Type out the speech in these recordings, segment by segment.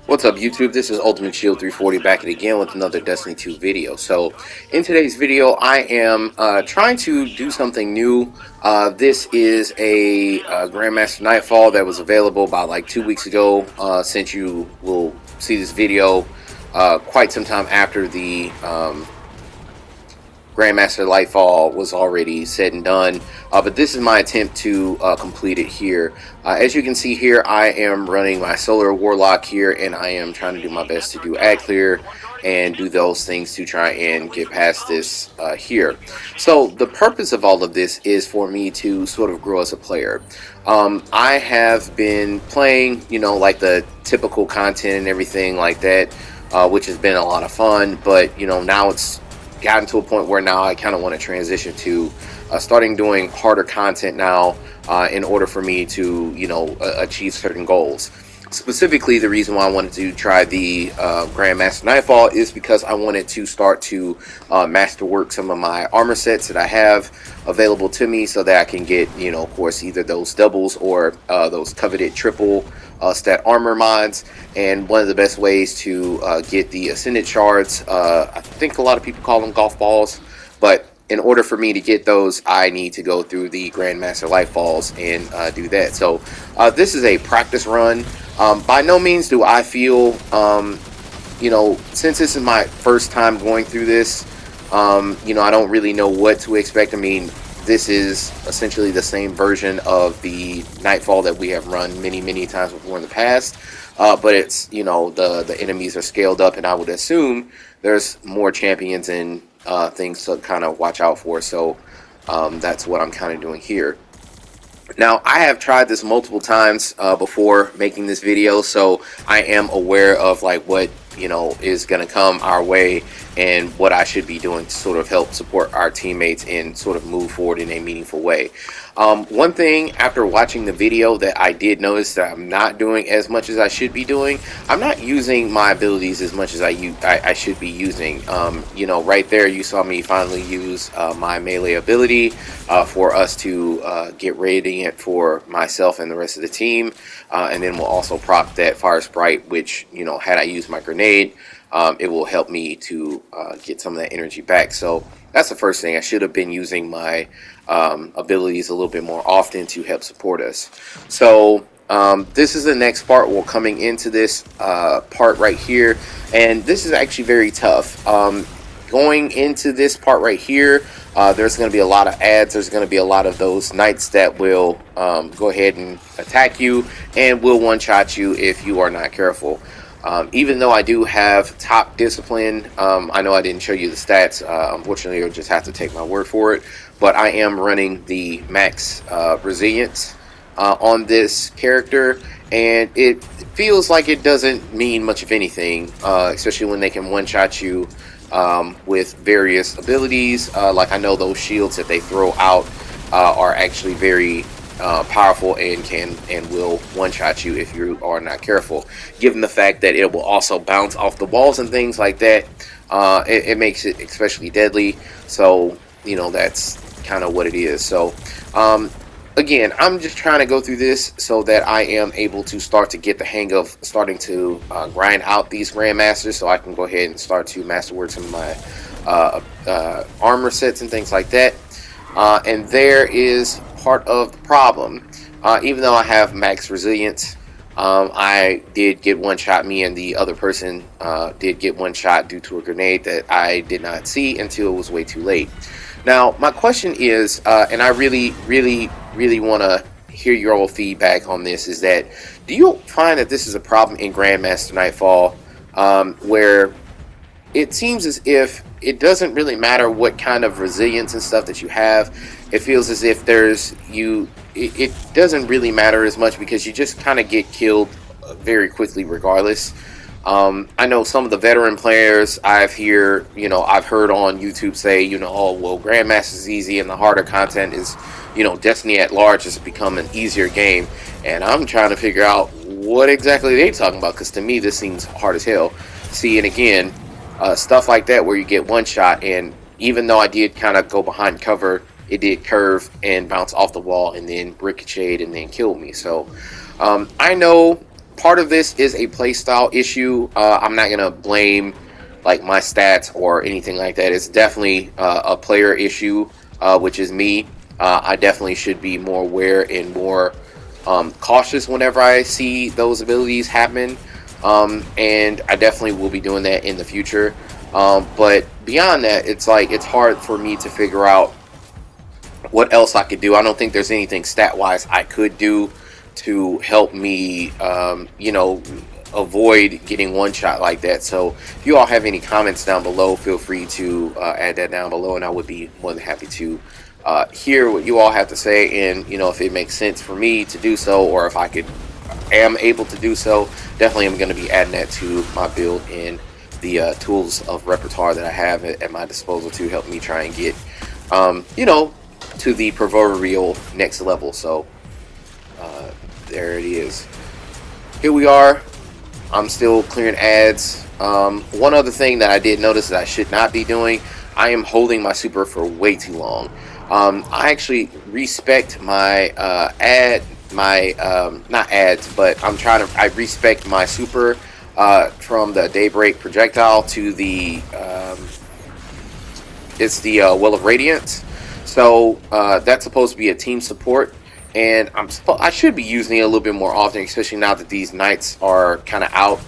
What's up, YouTube? This is Ultimate Shield 340 back at again with another Destiny 2 video. So, in today's video, I am trying to do something new. This is a Grandmaster Nightfall that was available about like 2 weeks ago. Since you will see this video quite some time after the Grandmaster Nightfall was already said and done, but this is my attempt to complete it here. As you can see here, I am running my Solar Warlock here, and I am trying to do my best to do ad clear and do those things to try and get past this here. So the purpose of all of this is for me to sort of grow as a player. I have been playing, like the typical content and everything like that, which has been a lot of fun, but now it's gotten to a point where now I kind of want to transition to starting doing harder content now in order for me to achieve certain goals. Specifically, the reason why I wanted to try the Grandmaster Nightfall is because I wanted to start to masterwork some of my armor sets that I have available to me, so that I can get, of course, either those doubles or those coveted triple stat armor mods. And one of the best ways to get the Ascended shards, I think a lot of people call them golf balls, but in order for me to get those, I need to go through the Grandmaster Nightfalls and do that. So this is a practice run. By no means do I feel, since this is my first time going through this, I don't really know what to expect. I mean, this is essentially the same version of the Nightfall that we have run many times before in the past, but it's, the enemies are scaled up, and I would assume there's more champions and things to kind of watch out for. So that's what I'm kind of doing here. Now, I have tried this multiple times before making this video, so I am aware of like what is going to come our way and what I should be doing to sort of help support our teammates and sort of move forward in a meaningful way. One thing after watching the video that I did notice that I'm not doing as much as I should be doing, I'm not using my abilities as much as I should be using. Right there you saw me finally use my melee ability for us to get radiant for myself and the rest of the team, and then we'll also proc that fire sprite, which had I used my grenade, it will help me to get some of that energy back. So that's the first thing. I should have been using my abilities a little bit more often to help support us. So this is the next part. We're coming into this part right here, and this is actually very tough. Going into this part right here, there's going to be a lot of ads. There's going to be a lot of those knights that will go ahead and attack you and will one-shot you if you are not careful. Even though I do have top discipline, I know I didn't show you the stats. Unfortunately, you'll just have to take my word for it. But I am running the max resilience on this character, and it feels like it doesn't mean much of anything, especially when they can one-shot you with various abilities. Like, I know those shields that they throw out are actually very powerful and will one-shot you if you are not careful. Given the fact that it will also bounce off the walls and things like that, it makes it especially deadly. So that's kind of what it is. So again, I'm just trying to go through this so that I am able to start to get the hang of starting to grind out these Grandmasters, so I can go ahead and start to masterwork some of my armor sets and things like that. And there is part of the problem. Even though I have max resilience, I did get one shot. Me and the other person did get one shot due to a grenade that I did not see until it was way too late. Now, my question is, and I really want to hear your old feedback on this, is that do you find that this is a problem in Grandmaster Nightfall, where it seems as if it doesn't really matter what kind of resilience and stuff that you have? It feels as if it doesn't really matter as much because you just kind of get killed very quickly regardless. I know some of the veteran players I've heard on YouTube say, oh, well, Grandmaster is easy and the harder content is, Destiny at large has become an easier game. And I'm trying to figure out what exactly they're talking about, because to me this seems hard as hell. See, and again, stuff like that where you get one shot, and even though I did kind of go behind cover, it did curve and bounce off the wall and then ricocheted and then killed me. So I know part of this is a playstyle issue. I'm not gonna blame like my stats or anything like that. It's definitely a player issue, which is me. I definitely should be more aware and more cautious whenever I see those abilities happen, and I definitely will be doing that in the future. But beyond that, it's like it's hard for me to figure out what else I could do. I don't think there's anything stat-wise I could do to help me, avoid getting one shot like that. So if you all have any comments down below, feel free to add that down below, and I would be more than happy to hear what you all have to say, and if it makes sense for me to do so, or if I am able to do so. Definitely am going to be adding that to my build in the tools of repertoire that I have at my disposal to help me try and get to the proverbial next level. So there it is. Here we are. I'm still clearing ads. One other thing that I did notice that I should not be doing, I am holding my super for way too long. I actually respect my not ads, but I respect my super from the Daybreak projectile to the it's the Well of Radiance. So that's supposed to be a team support, and I should be using it a little bit more often, especially now that these knights are kind of out.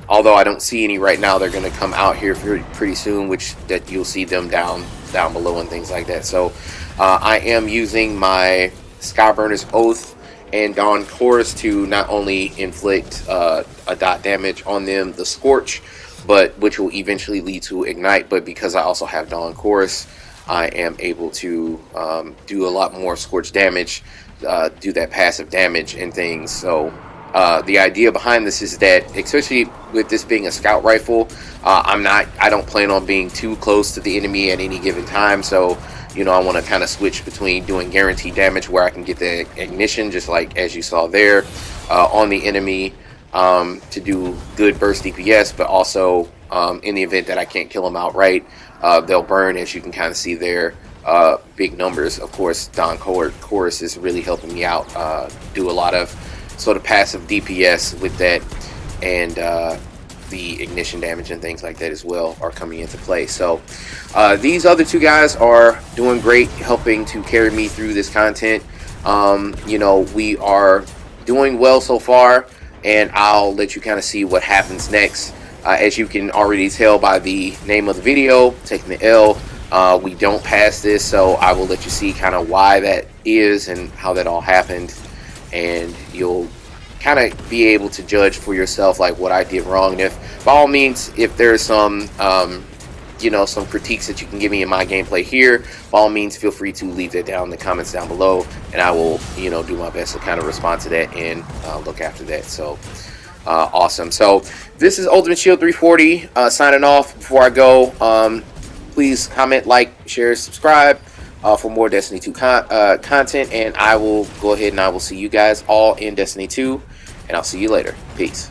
Although I don't see any right now, they're going to come out here pretty soon, which that you'll see them down below and things like that. So I am using my Skyburner's Oath and Dawn Chorus to not only inflict a dot damage on them, the Scorch, but which will eventually lead to Ignite. But because I also have Dawn Chorus, I am able to do a lot more Scorch damage, do that passive damage and things. So the idea behind this is that, especially with this being a scout rifle, I don't plan on being too close to the enemy at any given time. So I want to kind of switch between doing guaranteed damage where I can get the ignition, just like as you saw there, on the enemy, to do good burst DPS, but also in the event that I can't kill them outright, they'll burn, as you can kind of see there. Big numbers. Of course, Dawn Chorus is really helping me out, do a lot of sort of passive DPS with that, and the ignition damage and things like that as well are coming into play. So these other two guys are doing great, helping to carry me through this content. We are doing well so far, and I'll let you kind of see what happens next. As you can already tell by the name of the video, taking the L, we don't pass this, so I will let you see kind of why that is and how that all happened, and you'll kind of be able to judge for yourself like what I did wrong. And if, by all means, if there's some some critiques that you can give me in my gameplay here, by all means feel free to leave that down in the comments down below, and I will do my best to kind of respond to that and look after that. So awesome. So this is Ultimate Shield 340 signing off. Before I go, please comment, like, share, subscribe for more Destiny 2 content, and I will go ahead and I will see you guys all in Destiny 2, and I'll see you later. Peace.